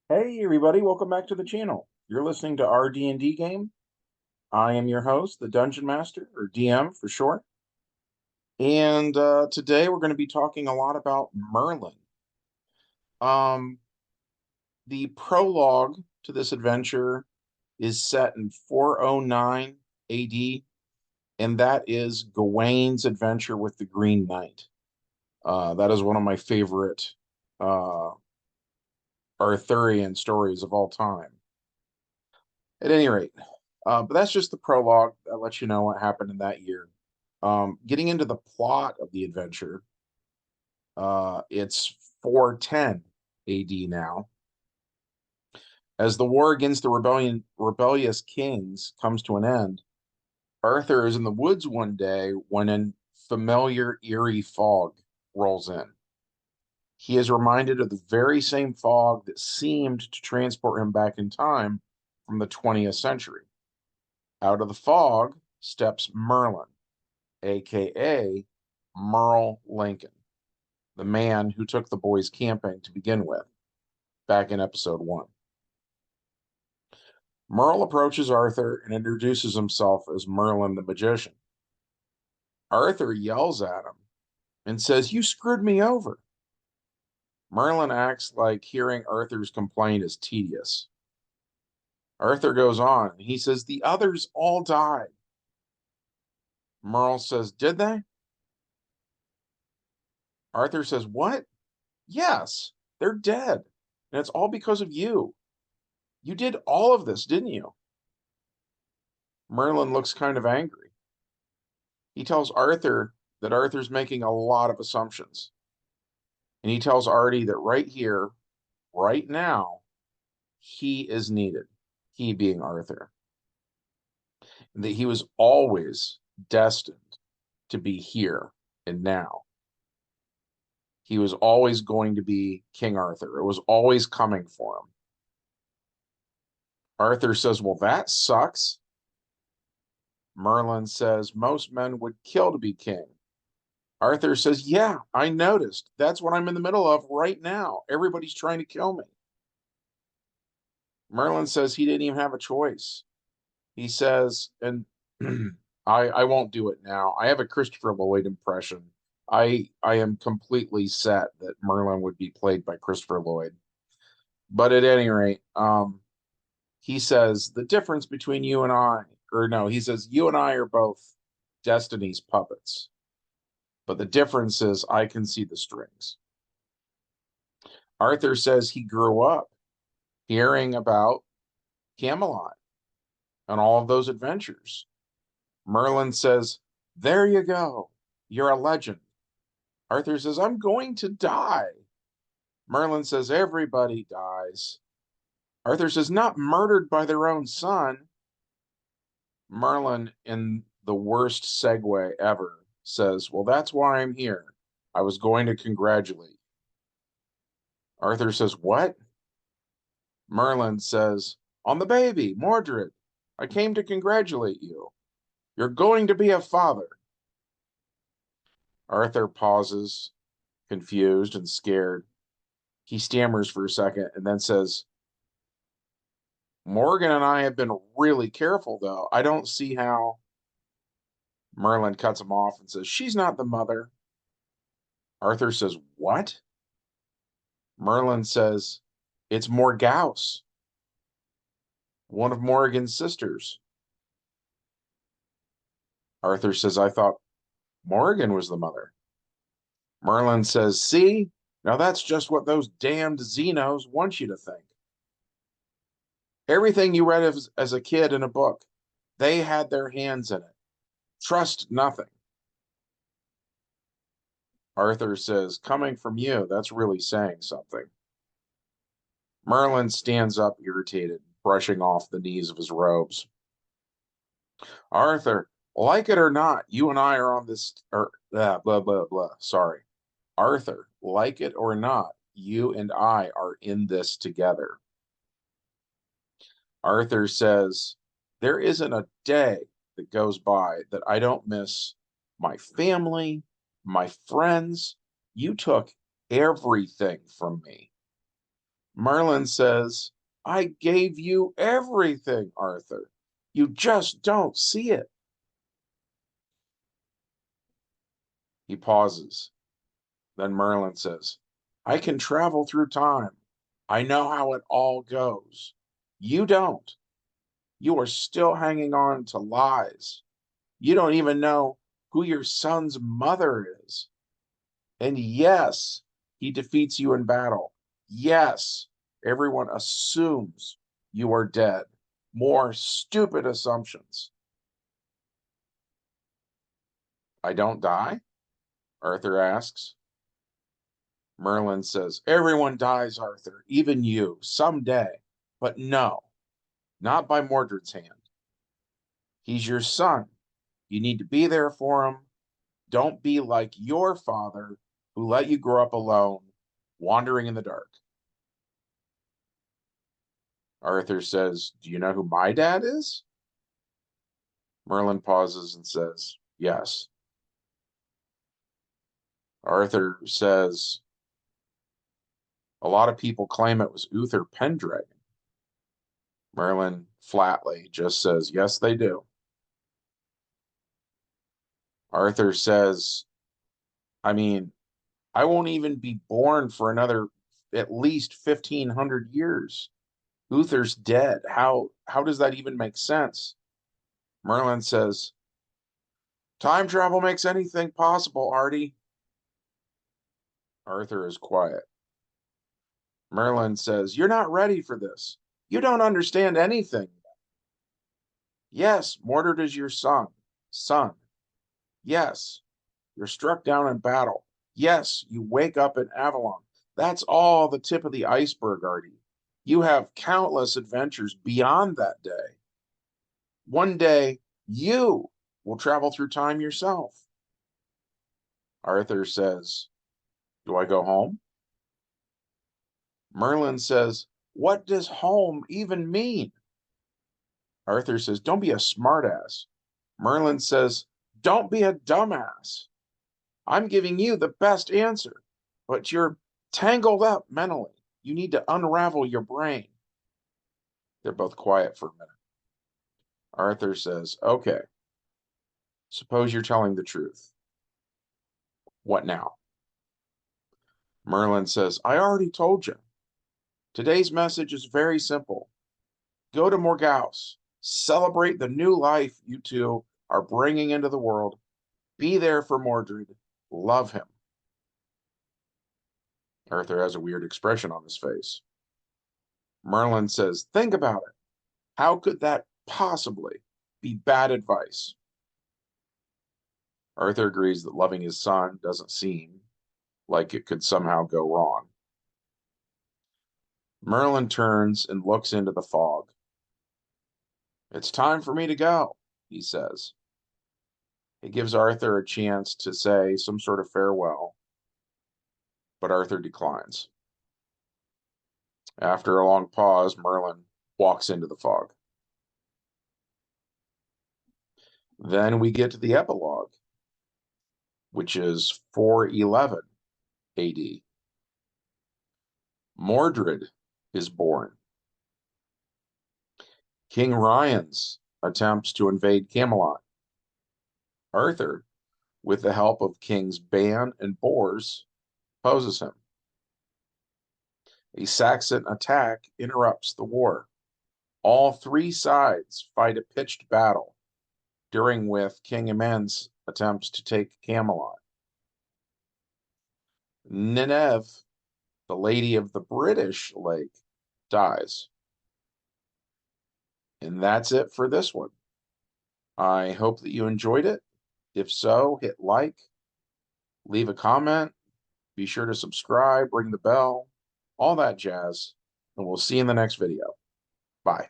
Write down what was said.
Hey everybody, welcome back to the channel. You're listening to our D&D game. I am your host, the Dungeon Master, or DM for short. And today we're going to be talking a lot about Merlin. Um, the prologue to this adventure is set in 409 AD, and that is Gawain's adventure with the Green Knight. That is one of my favorite uh, Arthurian stories of all time. At any rate, but that's just the prologue. That lets you know what happened in that year. Getting into the plot of the adventure, it's 410 AD now. As the war against the rebellious kings comes to an end, Arthur is in the woods one day when a familiar, eerie fog rolls in. He is reminded of the very same fog that seemed to transport him back in time from the 20th century. Out of the fog steps Merlin, aka Merle Lincoln, the man who took the boys camping to begin with, back in episode 1. Merle approaches Arthur and introduces himself as Merlin the magician. Arthur yells at him and says, "You screwed me over." Merlin acts like hearing Arthur's complaint is tedious. Arthur goes on. He says, "The others all died." Merle says, "Did they?" Arthur says, "What? Yes, they're dead. And it's all because of you. You did all of this, didn't you?" Merlin looks kind of angry. He tells Arthur that Arthur's making a lot of assumptions. And he tells Artie that right here, right now, he is needed. He being Arthur. And that he was always destined to be here and now. He was always going to be King Arthur. It was always coming for him. Arthur says, "Well, that sucks." Merlin says, "Most men would kill to be king." Arthur says, "Yeah, I noticed. That's what I'm in the middle of right now. Everybody's trying to kill me." Merlin says he didn't even have a choice. He says, and I won't do it now. I have a Christopher Lloyd impression. I am completely set that Merlin would be played by Christopher Lloyd. But at any rate, he says the difference between you and I, or no, he says you and I are both Destiny's puppets. But the difference is I can see the strings. Arthur says he grew up hearing about Camelot and all of those adventures. Merlin says, "There you go. You're a legend." Arthur says, "I'm going to die." Merlin says, "Everybody dies." Arthur says, "Not murdered by their own son." Merlin, in the worst segue ever, says, "Well, that's why I'm here. I was going to congratulate you." Arthur says, "What?" Merlin says, "On the baby, Mordred. I came to congratulate you. You're going to be a father." Arthur pauses, confused and scared. He stammers for a second and then says, "Morgan and I have been really careful, though. I don't see how." Merlin cuts him off and says, "She's not the mother." Arthur says, "What?" Merlin says, "It's Morgause, one of Morgan's sisters." Arthur says, "I thought Morgan was the mother." Merlin says, "See? Now that's just what those damned Xenos want you to think. Everything you read as a kid in a book, they had their hands in it. Trust nothing." Arthur says, "Coming from you, that's really saying something." Merlin stands up irritated, brushing off the knees of his robes. "Arthur, like it or not, you and I are on this, or blah, blah, blah. Sorry. Arthur, like it or not, you and I are in this together." Arthur says, "There isn't a day that goes by that I don't miss my family, my friends. You took everything from me." Merlin says, I gave you everything, Arthur. You just don't see it. He pauses. Then Merlin says, I can travel through time. I know how it all goes. You don't. You are still hanging on to lies. You don't even know who your son's mother is. And yes, he defeats you in battle. Yes, everyone assumes you are dead. More stupid assumptions. I don't die? Arthur asks. Merlin says, everyone dies, Arthur, even you, someday. But no, not by Mordred's hand. He's your son. You need to be there for him. Don't be like your father who let you grow up alone, wandering in the dark. Arthur says, do you know who my dad is? Merlin pauses and says, yes. Arthur says, a lot of people claim it was Uther Pendragon. Merlin flatly just says, yes, they do. Arthur says, I mean, I won't even be born for another at least 1,500 years. Uther's dead. How does that even make sense? Merlin says, time travel makes anything possible, Artie. Arthur is quiet. Merlin says, you're not ready for this. You don't understand anything. Yes, Mordred is your son. Son. Yes, you're struck down in battle. Yes, you wake up in Avalon. That's all the tip of the iceberg, Artie. You have countless adventures beyond that day. One day, you will travel through time yourself. Arthur says, do I go home? Merlin says, what does home even mean? Arthur says, don't be a smartass. Merlin says, don't be a dumbass. I'm giving you the best answer, but you're tangled up mentally. You need to unravel your brain. They're both quiet for a minute. Arthur says, okay, suppose you're telling the truth. What now? Merlin says, I already told you. Today's message is very simple. Go to Morgause. Celebrate the new life you two are bringing into the world. Be there for Mordred. Love him. Arthur has a weird expression on his face. Merlin says, think about it. How could that possibly be bad advice? Arthur agrees that loving his son doesn't seem like it could somehow go wrong. Merlin turns and looks into the fog. It's time for me to go, he says. He gives Arthur a chance to say some sort of farewell, but Arthur declines. After a long pause, Merlin walks into the fog. Then we get to the epilogue, which is 411 AD. Mordred is born. King Rience attempts to invade Camelot. Arthur, with the help of Kings Ban and Bors, opposes him. A Saxon attack interrupts the war. All three sides fight a pitched battle, during which King Aemond's attempts to take Camelot. Nineveh, the lady of the British lake, dies. And that's it for this one. I hope that you enjoyed it. If so, hit like, leave a comment, be sure to subscribe, ring the bell, all that jazz, and we'll see you in the next video. Bye.